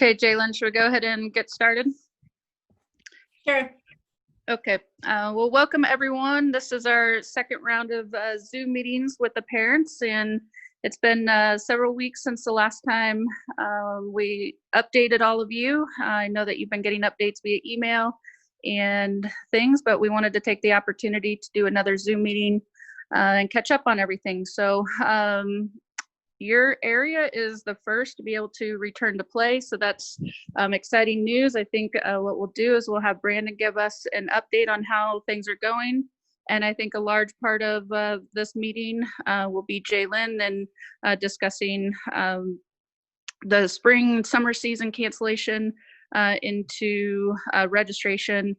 Okay, Jalen, should we go ahead and get started? Sure. Okay, well, welcome everyone. This is our second round of Zoom meetings with the parents, and it's been several weeks since the last time we updated all of you. I know that you've been getting updates via email and things, but we wanted to take the opportunity to do another Zoom meeting and catch up on everything. So your area is the first to be able to return to play, so that's exciting news. I think what we'll do is we'll have Brandon give us an update on how things are going, and I think a large part of this meeting will be Jalen and discussing the spring summer season cancellation into registration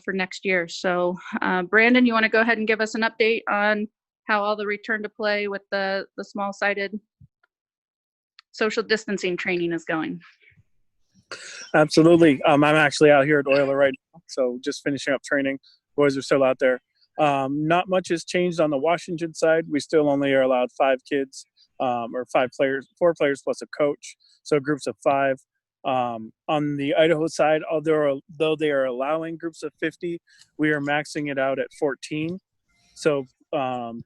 for next year. So Brandon, you want to go ahead and give us an update on how all the return to play with the small-sided social distancing training is going? Absolutely. I'm actually out here at Euler right now, so just finishing up training. Boys are still out there. Not much has changed on the Washington side. We still only are allowed 5 kids, or 5 players, 4 players plus a coach, so groups of 5. On the Idaho side, although they are allowing groups of 50, we are maxing it out at 14. So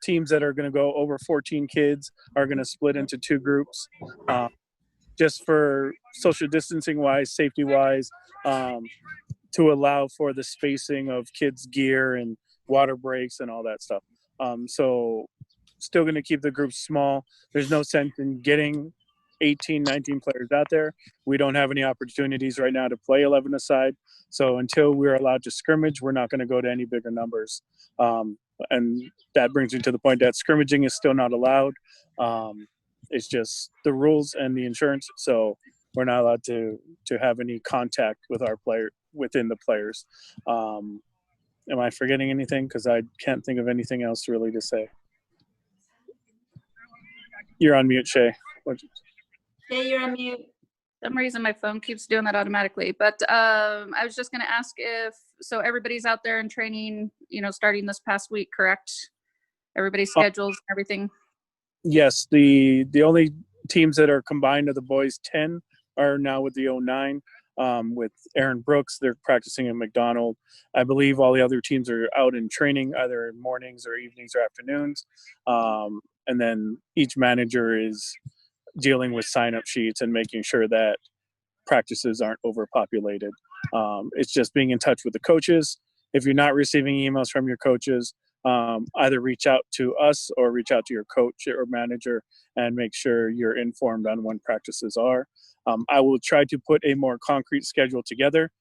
teams that are going to go over 14 kids are going to split into 2 groups, just for social distancing wise, safety wise, to allow for the spacing of kids' gear and water breaks and all that stuff. So still going to keep the groups small. There's no sense in getting 18, 19 players out there. We don't have any opportunities right now to play 11 aside. So until we're allowed to scrimmage, we're not going to go to any bigger numbers. And that brings me to the point that scrimmaging is still not allowed. It's just the rules and the insurance. So we're not allowed to have any contact with our player within the players. Am I forgetting anything? Because I can't think of anything else really to say. You're on mute, Shay. Yeah, you're on mute. For some reason my phone keeps doing that automatically, but I was just going to ask if so everybody's out there in training, starting this past week, correct? Everybody's schedules and everything. Yes, the only teams that are combined of the boys 10 are now with the 09. With Aaron Brooks, they're practicing in McDonald. I believe all the other teams are out in training either in mornings or evenings or afternoons, and then each manager is dealing with sign-up sheets and making sure that practices aren't overpopulated. It's just being in touch with the coaches. If you're not receiving emails from your coaches, either reach out to us or reach out to your coach or manager and make sure you're informed on when practices are. I will try to put a more concrete schedule together.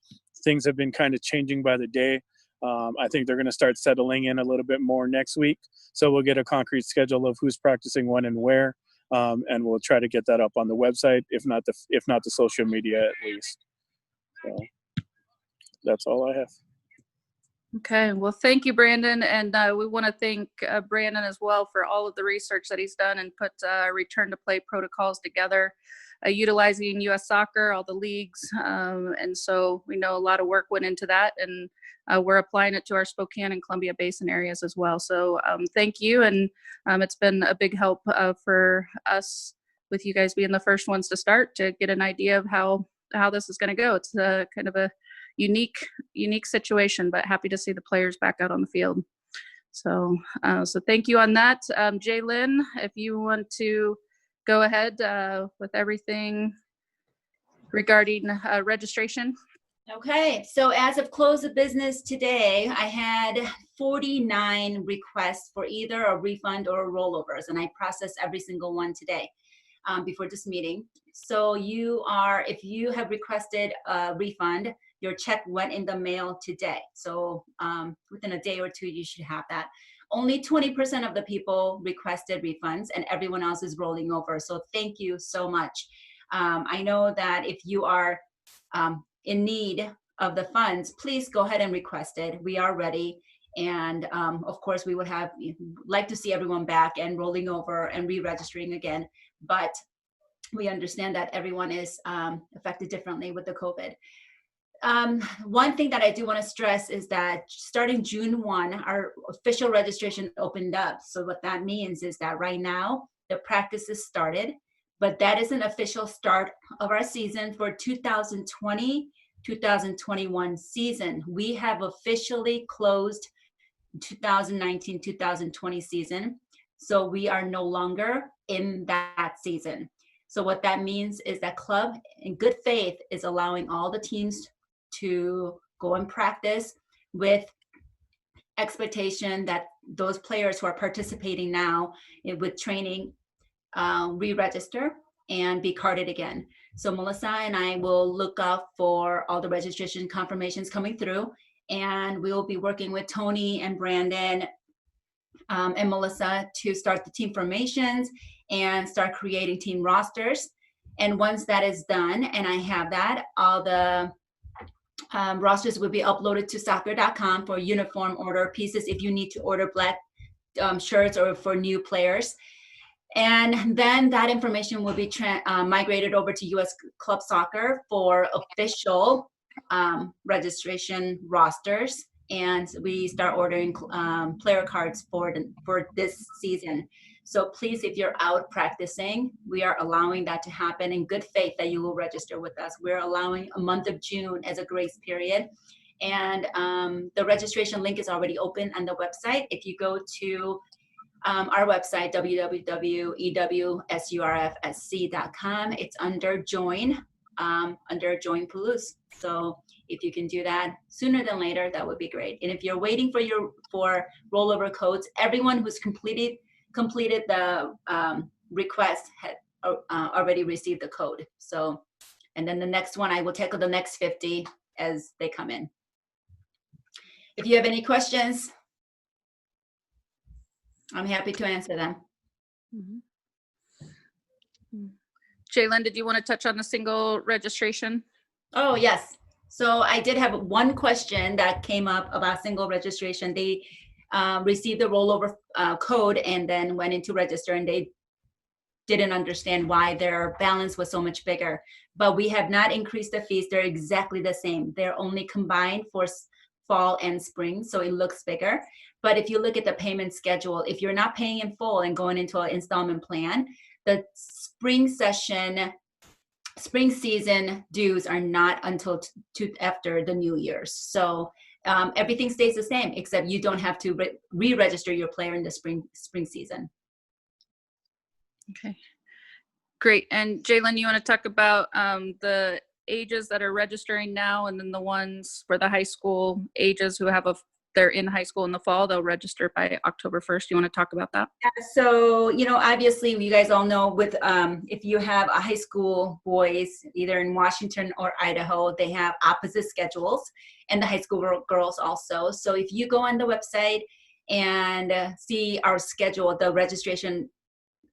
Things have been kind of changing by the day. I think they're going to start settling in a little bit more next week. So we'll get a concrete schedule of who's practicing when and where. And we'll try to get that up on the website, if not the social media at least. So that's all I have. Okay, well, thank you, Brandon, and we want to thank Brandon as well for all of the research that he's done and put return to play protocols together, utilizing U.S. Soccer, all the leagues, and so we know a lot of work went into that, and we're applying it to our Spokane and Columbia Basin areas as well. So thank you, and it's been a big help for us with you guys being the first ones to start to get an idea of how this is going to go. It's kind of a unique situation, but happy to see the players back out on the field. So thank you on that. Jalen, if you want to go ahead with everything regarding registration. Okay, so as of close of business today, I had 49 requests for either a refund or rollovers, and I processed every single one today before this meeting. So if you have requested a refund, your check went in the mail today. So within a day or two, you should have that. Only 20% of the people requested refunds, and everyone else is rolling over. So thank you so much. I know that if you are in need of the funds, please go ahead and request it. We are ready. And of course, we would like to see everyone back and rolling over and re-registering again. But we understand that everyone is affected differently with the COVID. One thing that I do want to stress is that starting June 1, our official registration opened up. So what that means is that right now the practices started, but that is an official start of our season for 2020-2021 season. We have officially closed 2019-2020 season. So we are no longer in that season. So what that means is that club in good faith is allowing all the teams to go and practice with expectation that those players who are participating now with training re-register and be carded again. So Melissa and I will look out for all the registration confirmations coming through, and we will be working with Tony and Brandon and Melissa to start the team formations and start creating team rosters. And once that is done, and I have that, all the rosters will be uploaded to soccer.com for uniform order pieces if you need to order black shirts or for new players. And then that information will be migrated over to US Club Soccer for official registration rosters. And we start ordering player cards for this season. So please, if you're out practicing, we are allowing that to happen in good faith that you will register with us. We're allowing a month of June as a grace period. And the registration link is already open on the website. If you go to our website, www.ewsurfsc.com, it's under Join Palouse. So if you can do that sooner than later, that would be great. And if you're waiting for rollover codes, everyone who's completed the request had already received the code. So, and then the next one, I will tackle the next 50 as they come in. If you have any questions, I'm happy to answer them. Jalen, did you want to touch on the single registration? Oh, yes. So I did have one question that came up about single registration. They received the rollover code and then went into register, and they didn't understand why their balance was so much bigger. But we have not increased the fees. They're exactly the same. They're only combined for fall and spring, so it looks bigger. But if you look at the payment schedule, if you're not paying in full and going into an installment plan, the spring season dues are not until after the New Year's. So everything stays the same, except you don't have to re-register your player in the spring season. Okay, great. And Jalen, you want to talk about the ages that are registering now, and then the ones for the high school ages who have they're in high school in the fall, they'll register by October 1st. You want to talk about that? Yeah, so, obviously you guys all know with, if you have a high school boys, either in Washington or Idaho, they have opposite schedules, and the high school girls also. So if you go on the website and see our schedule, the registration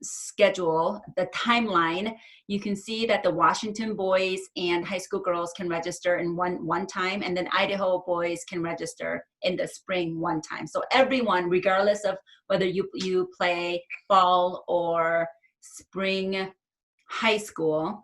schedule, the timeline, you can see that the Washington boys and high school girls can register in one time, and then Idaho boys can register in the spring one time. So everyone, regardless of whether you play fall or spring high school,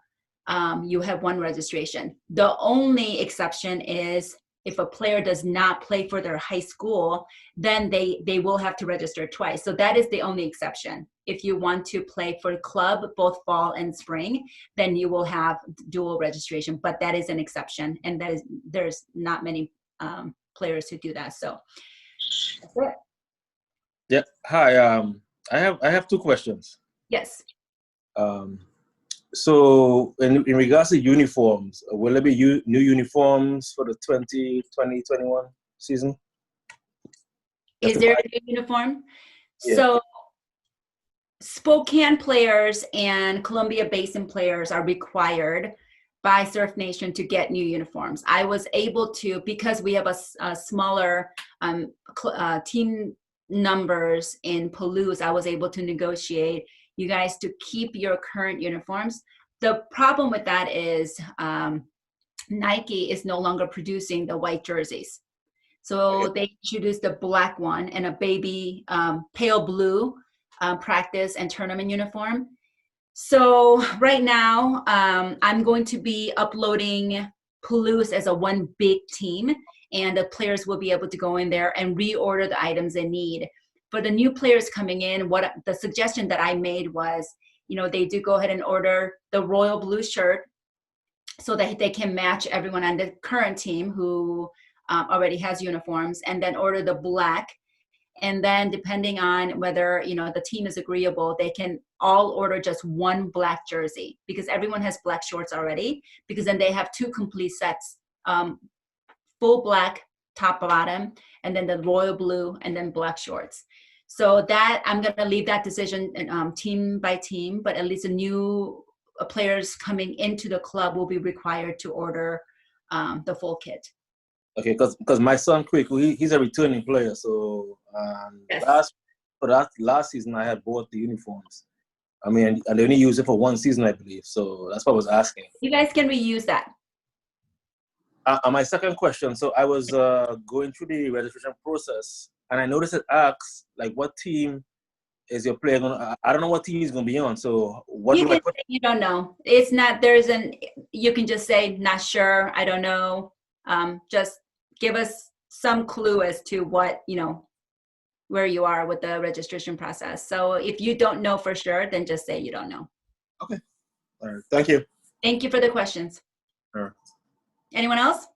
you have one registration. The only exception is if a player does not play for their high school, then they will have to register twice. So that is the only exception. If you want to play for club, both fall and spring, then you will have dual registration, but that is an exception. And there's not many players who do that. So that's it. Yeah. Hi. I have two questions. Yes. So in regards to uniforms, will there be new uniforms for the 2020-21 season? Is there a new uniform? Yeah. So Spokane players and Columbia Basin players are required by Surf Nation to get new uniforms. I was able to, because we have a smaller team numbers in Palouse, I was able to negotiate you guys to keep your current uniforms. The problem with that is Nike is no longer producing the white jerseys. So they introduced the black one and a baby pale blue practice and tournament uniform. So right now I'm going to be uploading Palouse as a one big team, and the players will be able to go in there and reorder the items they need. For the new players coming in, what the suggestion that I made was, they do go ahead and order the royal blue shirt so that they can match everyone on the current team who already has uniforms, and then order the black. And then depending on whether, the team is agreeable, they can all order just one black jersey, because everyone has black shorts already, because then they have 2 complete sets, full black top bottom, and then the royal blue, and then black shorts. So that I'm going to leave that decision team by team, but at least the new players coming into the club will be required to order the full kit. Okay, because my son Kwaku, he's a returning player. So Yes. last season I had both the uniforms. I mean, and they only used it for 1 season, I believe. So that's what I was asking. You guys can reuse that. My second question. So I was going through the registration process, and I noticed it asks like, what team is your player going to? I don't know what team he's going to be on. So what You do I can put? say you don't know. It's not. You can just say not sure. I don't know. Just give us some clue as to what where you are with the registration process. So if you don't know for sure, then just say you don't know. Okay. All right. Thank you. Thank you for the questions. All right. Anyone else?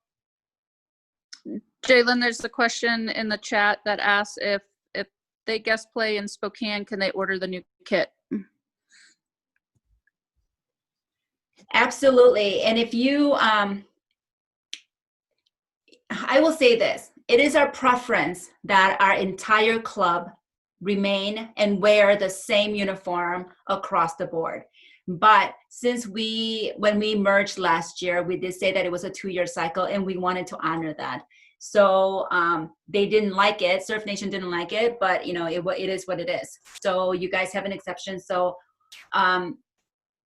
Jalen, there's a question in the chat that asks if they guest play in Spokane, can they order the new kit? Absolutely. And if you, I will say this, it is our preference that our entire club remain and wear the same uniform across the board. But since when we merged last year, we did say that it was a 2-year cycle, and we wanted to honor that. So they didn't like it. Surf Nation didn't like it, but it is what it is. So you guys have an exception. So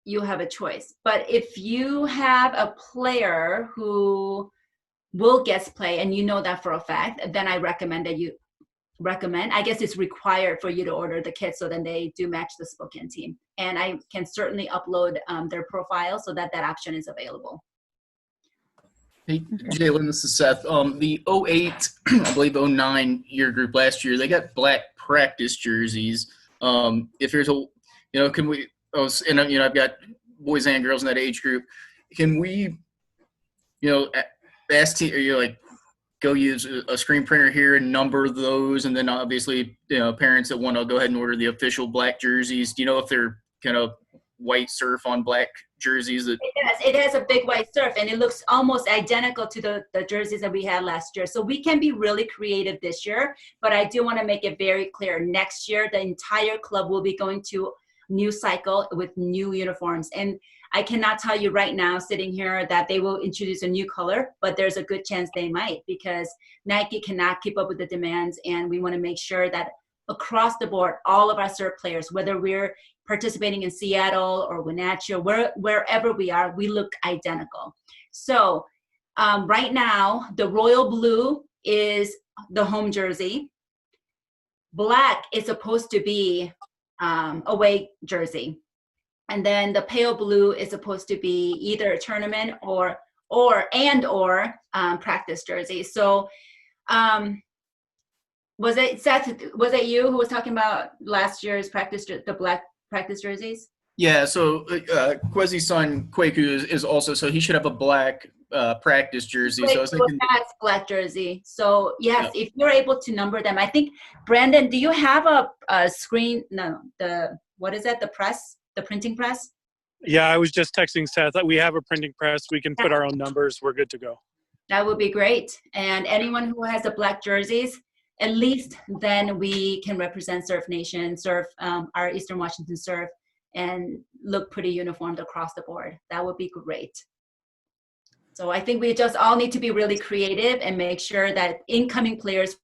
you have a choice. But if you have a player who will guest play and you know that for a fact, then I recommend I guess it's required for you to order the kit, so then they do match the Spokane team. And I can certainly upload their profile so that option is available. Hey, Jalen, this is Seth. The 08, I believe 09 year group last year, they got black practice jerseys. If there's can we, I've got boys and girls in that age group. Can we, ask go use a screen printer here and number those, and then obviously, parents that want to go ahead and order the official black jerseys. Do you know if they're kind of white surf on black jerseys? It has a big white surf, and it looks almost identical to the jerseys that we had last year. So we can be really creative this year, but I do want to make it very clear. Next year, the entire club will be going to new cycle with new uniforms. And I cannot tell you right now, sitting here, that they will introduce a new color, but there's a good chance they might, because Nike cannot keep up with the demands. And we want to make sure that across the board, all of our surf players, whether we're participating in Seattle or Wenatchee, wherever we are, we look identical. So right now, the royal blue is the home jersey. Black is supposed to be away jersey. And then the pale blue is supposed to be either a tournament or practice jersey. So was it Seth, was it you who was talking about last year's the black practice jerseys? Yeah, so Kwezi's son Kwaku is also, so he should have a black practice jersey. Wait, so I was thinking that's black jersey. So yes, if you're able to number them, I think, Brandon, do you have a screen? No, what is that? The printing press? Yeah, I was just texting Seth that we have a printing press. We can put our own numbers. We're good to go. That would be great. And anyone who has the black jerseys, at least then we can represent Surf Nation, our Eastern Washington Surf, and look pretty uniformed across the board. That would be great. So I think we just all need to be really creative and make sure that incoming players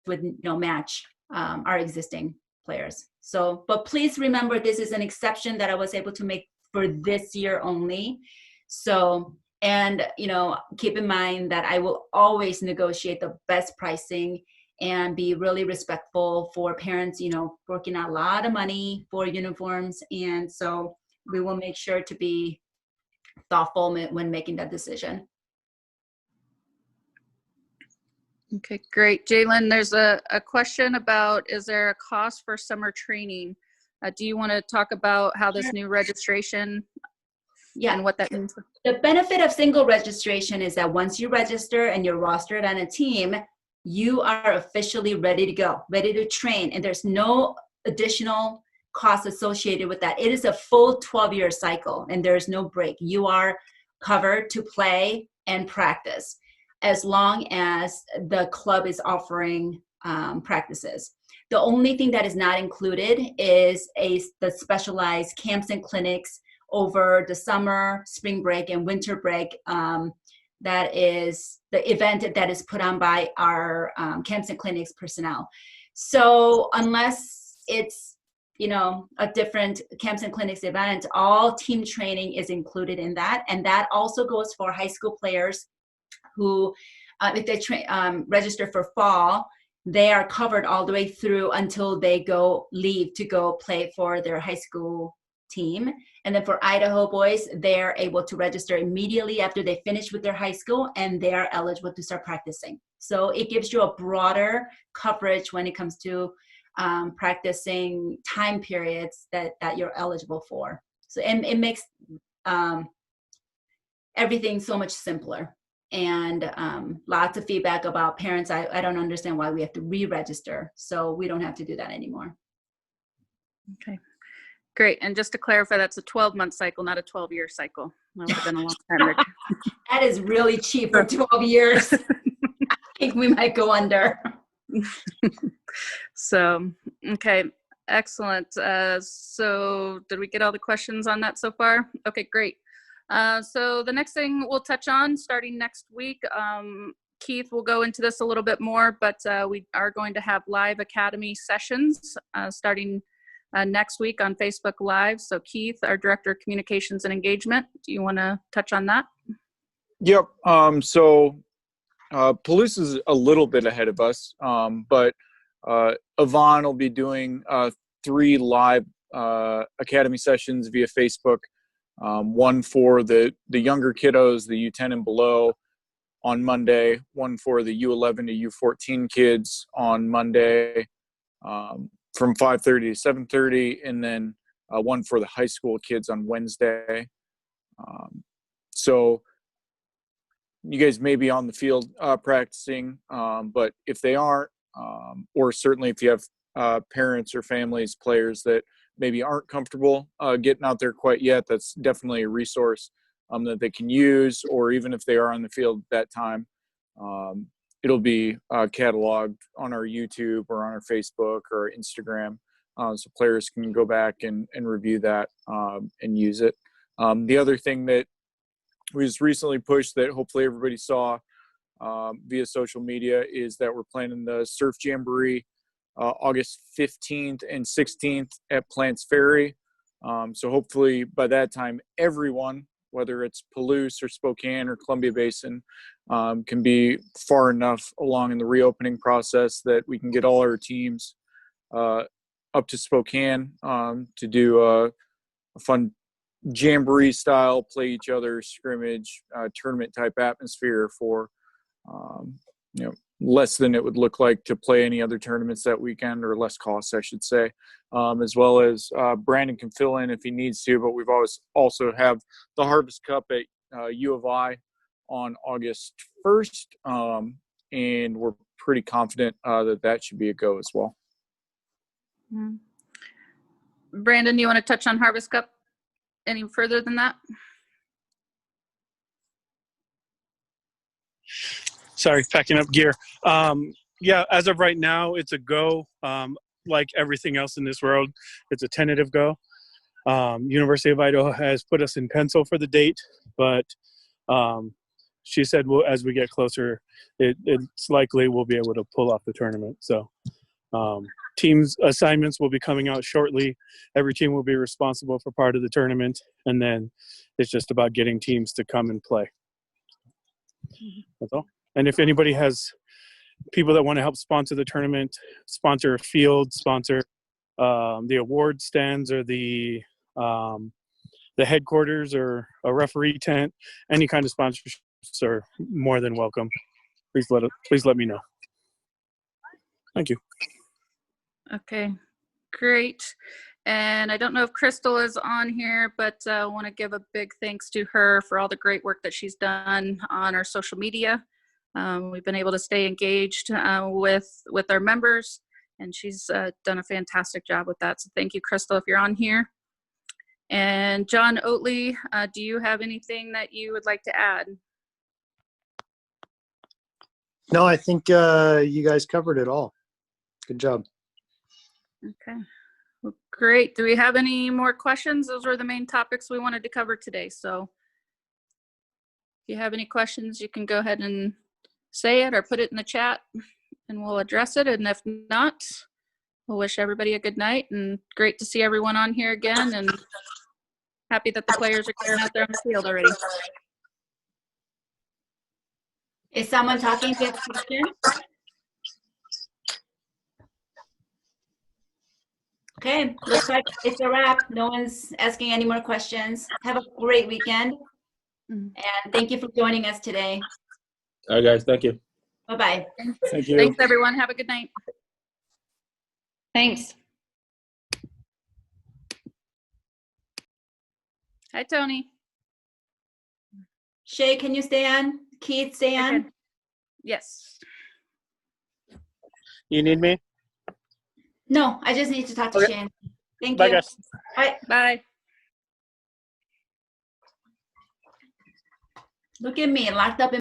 would match our existing players. So, but please remember, this is an exception that I was able to make for this year only. So, and keep in mind that I will always negotiate the best pricing and be really respectful for parents, working out a lot of money for uniforms. And so we will make sure to be thoughtful when making that decision. Okay, great. Jalen, there's a question about, is there a cost for summer training? Do you want to talk about how this new registration and what that means? The benefit of single registration is that once you register and you're rostered on a team, you are officially ready to go, ready to train, and there's no additional cost associated with that. It is a full 12-year cycle, and there's no break. You are covered to play and practice as long as the club is offering practices. The only thing that is not included is the specialized camps and clinics over the summer, spring break, and winter break. That is the event that is put on by our camps and clinics personnel. So unless it's, a different camps and clinics event, all team training is included in that. And that also goes for high school players who, if they register for fall, they are covered all the way through until they leave to go play for their high school team. And then for Idaho boys, they're able to register immediately after they finish with their high school, and they are eligible to start practicing. So it gives you a broader coverage when it comes to practicing time periods that you're eligible for. So it makes everything so much simpler. And lots of feedback about parents. I don't understand why we have to re-register. So we don't have to do that anymore. Okay, great. And just to clarify, that's a 12-month cycle, not a 12-year cycle. That would have been a long time ago. That is really cheap for 12 years. I think we might go under. So, okay, excellent. So did we get all the questions on that so far? Okay, great. So the next thing we'll touch on starting next week, Keith will go into this a little bit more, but we are going to have live academy sessions starting next week on Facebook Live. So Keith, our Director of Communications and Engagement, do you want to touch on that? Yep. So Palouse is a little bit ahead of us, but Yvonne will be doing 3 live academy sessions via Facebook. One for the younger kiddos, the U10 and below, on Monday. One for the U11 to U14 kids on Monday from 5:30 to 7:30, and then one for the high school kids on Wednesday. So you guys may be on the field practicing, but if they aren't, or certainly if you have parents or families, players that maybe aren't comfortable getting out there quite yet, that's definitely a resource that they can use. Or even if they are on the field at that time, it'll be cataloged on our YouTube or on our Facebook or Instagram, so players can go back and review that and use it. The other thing that we just recently pushed that hopefully everybody saw via social media is that we're planning the Surf Jamboree August 15th and 16th at Plants Ferry. So hopefully by that time, everyone, whether it's Palouse or Spokane or Columbia Basin, can be far enough along in the reopening process that we can get all our teams up to Spokane to do a fun jamboree style, play each other, scrimmage, tournament type atmosphere for, less than it would look like to play any other tournaments that weekend, or less costs, I should say, as well as Brandon can fill in if he needs to, but we've always also have the Harvest Cup at U of I on August 1st, and we're pretty confident that should be a go as well. Brandon, you want to touch on Harvest Cup any further than that? Sorry, packing up gear. Yeah, as of right now, it's a go. Like everything else in this world, it's a tentative go. University of Idaho has put us in pencil for the date, but she said, well, as we get closer, it's likely we'll be able to pull off the tournament. So teams' assignments will be coming out shortly. Every team will be responsible for part of the tournament, and then it's just about getting teams to come and play. That's all. And if anybody has people that want to help sponsor the tournament, sponsor a field, sponsor the award stands or the the headquarters or a referee tent, any kind of sponsorships are more than welcome. Please let me know. Thank you. Okay, great. And I don't know if Crystal is on here, but I want to give a big thanks to her for all the great work that she's done on our social media. We've been able to stay engaged with our members, and she's done a fantastic job with that. So thank you, Crystal, if you're on here. And John Oatley, do you have anything that you would like to add? No, I think you guys covered it all. Good job. Okay. Well, great. Do we have any more questions? Those were the main topics we wanted to cover today. So if you have any questions, you can go ahead and say it or put it in the chat and we'll address it. And if not, we'll wish everybody a good night, and great to see everyone on here again, and happy that the players are getting out there on the field already. Is someone talking to a question? Okay, looks like it's a wrap. No one's asking any more questions. Have a great weekend. And thank you for joining us today. All right, guys. Thank you. Bye-bye. Thank you. Thanks, everyone. Have a good night. Thanks. Hi, Tony. Shay, can you stay on? Keith, stay on? Okay. Yes. You need me? No, I just need to talk to Okay. Shane. Thank Bye, you. guys. Bye. Bye. Look at me, locked up in